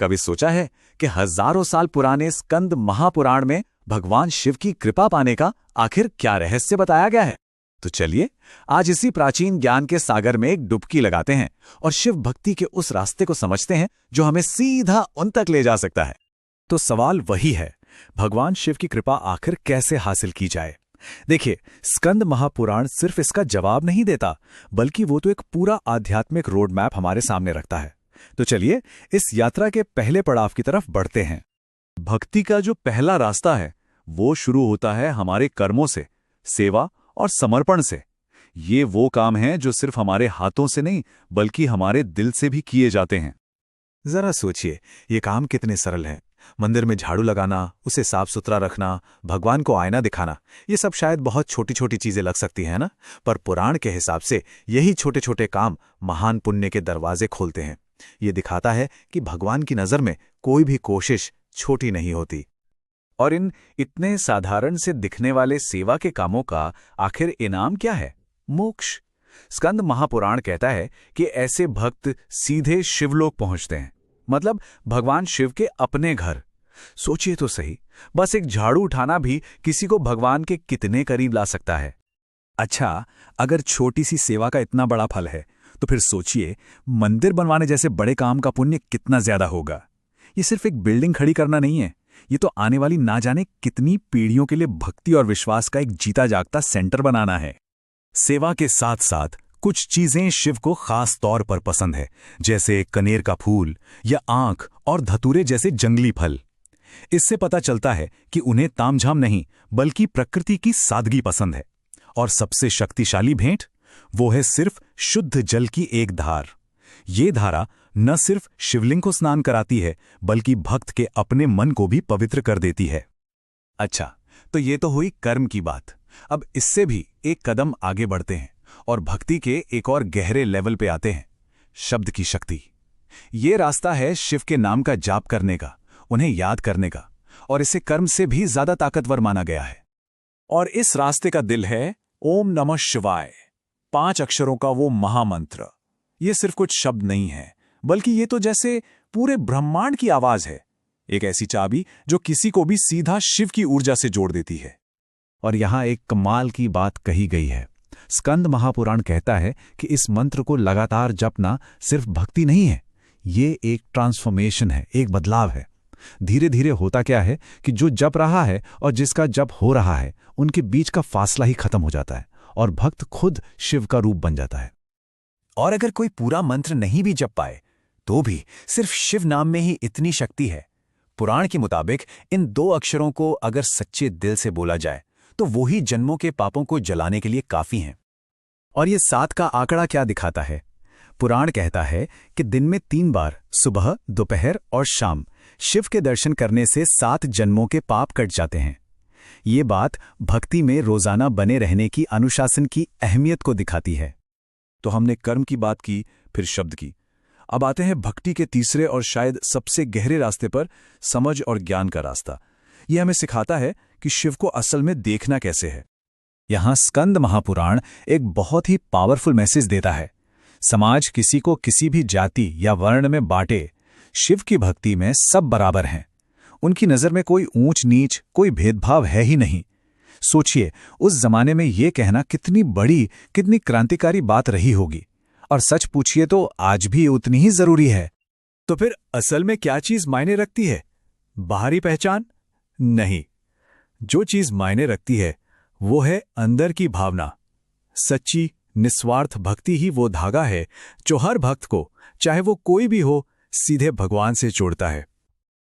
कभी सोचा है कि हजारों साल पुराने स्कंद महापुराण में भगवान शिव की कृपा पाने का आखिर क्या रहस्य बताया गया है? तो चलिए आज इसी प्राचीन ज्ञान के सागर में एक डुबकी लगाते हैं और शिव भक्ति के उस रास्ते को समझते हैं जो हमें सीधा उन तक ले जा सकता है। तो सवाल वही है, भगवान शिव की कृपा आखिर कैसे हासिल की जाए? देखिए, स्कंद महापुराण सिर्फ इसका जवाब नहीं देता, बल्कि वो तो एक पूरा आध्यात्मिक रोड मैप हमारे सामने रखता है। तो चलिए इस यात्रा के पहले पड़ाव की तरफ बढ़ते हैं। भक्ति का जो पहला रास्ता है वो शुरू होता है हमारे कर्मों से, सेवा और समर्पण से। ये वो काम हैं जो सिर्फ हमारे हाथों से नहीं बल्कि हमारे दिल से भी किए जाते हैं। जरा सोचिए, ये काम कितने सरल हैं। मंदिर में झाड़ू लगाना, उसे साफ सुथरा रखना, भगवान को आईना दिखाना, ये सब शायद बहुत छोटी छोटी चीजें लग सकती हैं ना, पर पुराण के हिसाब से यही छोटे छोटे काम महान पुण्य के दरवाजे खोलते हैं। ये दिखाता है कि भगवान की नजर में कोई भी कोशिश छोटी नहीं होती। और इन इतने साधारण से दिखने वाले सेवा के कामों का आखिर इनाम क्या है? मोक्ष। स्कंद महापुराण कहता है कि ऐसे भक्त सीधे शिवलोक पहुंचते हैं, मतलब भगवान शिव के अपने घर। सोचिए तो सही, बस एक झाड़ू उठाना भी किसी को भगवान के कितने करीब ला सकता है। अच्छा, अगर छोटी सी सेवा का इतना बड़ा फल है, तो फिर सोचिए मंदिर बनवाने जैसे बड़े काम का पुण्य कितना ज्यादा होगा। ये सिर्फ एक बिल्डिंग खड़ी करना नहीं है, ये तो आने वाली ना जाने कितनी पीढ़ियों के लिए भक्ति और विश्वास का एक जीता जागता सेंटर बनाना है। सेवा के साथ साथ कुछ चीजें शिव को खास तौर पर पसंद है, जैसे कनेर का फूल या आंख और धतूरे जैसे जंगली फल। इससे पता चलता है कि उन्हें तामझाम नहीं बल्कि प्रकृति की सादगी पसंद है। और सबसे शक्तिशाली भेंट वो है सिर्फ शुद्ध जल की एक धार। ये धारा न सिर्फ शिवलिंग को स्नान कराती है बल्कि भक्त के अपने मन को भी पवित्र कर देती है। अच्छा, तो ये तो हुई कर्म की बात। अब इससे भी एक कदम आगे बढ़ते हैं और भक्ति के एक और गहरे लेवल पे आते हैं, शब्द की शक्ति। ये रास्ता है शिव के नाम का जाप करने का, उन्हें याद करने का, और इसे कर्म से भी ज्यादा ताकतवर माना गया है। और इस रास्ते का दिल है ओम नमः शिवाय, 5 अक्षरों का वो महामंत्र। ये सिर्फ कुछ शब्द नहीं है, बल्कि ये तो जैसे पूरे ब्रह्मांड की आवाज है, एक ऐसी चाबी जो किसी को भी सीधा शिव की ऊर्जा से जोड़ देती है। और यहां एक कमाल की बात कही गई है। स्कंद महापुराण कहता है कि इस मंत्र को लगातार जपना सिर्फ भक्ति नहीं है, ये एक ट्रांसफॉर्मेशन है, एक बदलाव है। धीरे धीरे होता क्या है कि जो जप रहा है और जिसका जप हो रहा है, उनके बीच का फासला ही खत्म हो जाता है और भक्त खुद शिव का रूप बन जाता है। और अगर कोई पूरा मंत्र नहीं भी जप पाए तो भी सिर्फ शिव नाम में ही इतनी शक्ति है। पुराण के मुताबिक इन 2 अक्षरों को अगर सच्चे दिल से बोला जाए तो वो ही जन्मों के पापों को जलाने के लिए काफी हैं। और ये 7 का आंकड़ा क्या दिखाता है? पुराण कहता है कि दिन में 3 बार, सुबह, दोपहर और शाम, शिव के दर्शन करने से 7 जन्मों के पाप कट जाते हैं। ये बात भक्ति में रोजाना बने रहने की अनुशासन की अहमियत को दिखाती है। तो हमने कर्म की बात की, फिर शब्द की। अब आते हैं भक्ति के तीसरे और शायद सबसे गहरे रास्ते पर, समझ और ज्ञान का रास्ता। यह हमें सिखाता है कि शिव को असल में देखना कैसे है। यहां स्कंद महापुराण एक बहुत ही पावरफुल मैसेज देता है। समाज किसी को किसी भी जाति या वर्ण में बांटे, शिव की भक्ति में सब बराबर हैं। उनकी नजर में कोई ऊंच नीच, कोई भेदभाव है ही नहीं। सोचिए, उस जमाने में ये कहना कितनी बड़ी, कितनी क्रांतिकारी बात रही होगी। और सच पूछिए तो आज भी उतनी ही जरूरी है। तो फिर असल में क्या चीज मायने रखती है? बाहरी पहचान नहीं, जो चीज मायने रखती है वो है अंदर की भावना। सच्ची निस्वार्थ भक्ति ही वो धागा है जो हर भक्त को, चाहे वो कोई भी हो, सीधे भगवान से जोड़ता है।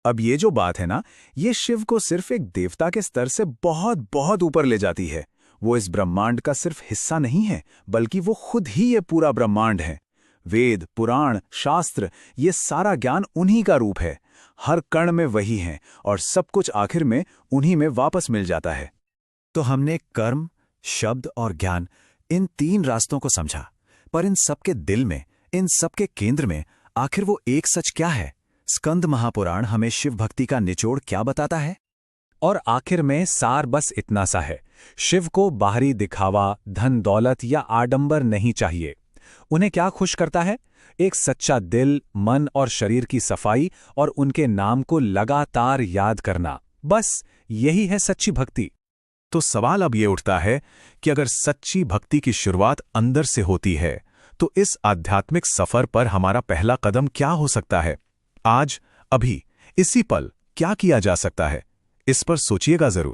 अब ये जो बात है ना, ये शिव को सिर्फ एक देवता के स्तर से बहुत बहुत ऊपर ले जाती है। वो इस ब्रह्मांड का सिर्फ हिस्सा नहीं है, बल्कि वो खुद ही ये पूरा ब्रह्मांड है। वेद, पुराण, शास्त्र, ये सारा ज्ञान उन्हीं का रूप है। हर कण में वही है और सब कुछ आखिर में उन्हीं में वापस मिल जाता है। तो हमने कर्म, शब्द और ज्ञान, इन 3 रास्तों को समझा, पर इन सबके दिल में, इन सबके केंद्र में आखिर वो एक सच क्या है? स्कंद महापुराण हमें शिव भक्ति का निचोड़ क्या बताता है? और आखिर में सार बस इतना सा है, शिव को बाहरी दिखावा, धन दौलत या आडंबर नहीं चाहिए। उन्हें क्या खुश करता है? एक सच्चा दिल, मन और शरीर की सफाई और उनके नाम को लगातार याद करना। बस यही है सच्ची भक्ति। तो सवाल अब ये उठता है कि अगर सच्ची भक्ति की शुरुआत अंदर से होती है, तो इस आध्यात्मिक सफर पर हमारा पहला कदम क्या हो सकता है? आज, अभी, इसी पल क्या किया जा सकता है? इस पर सोचिएगा जरूर।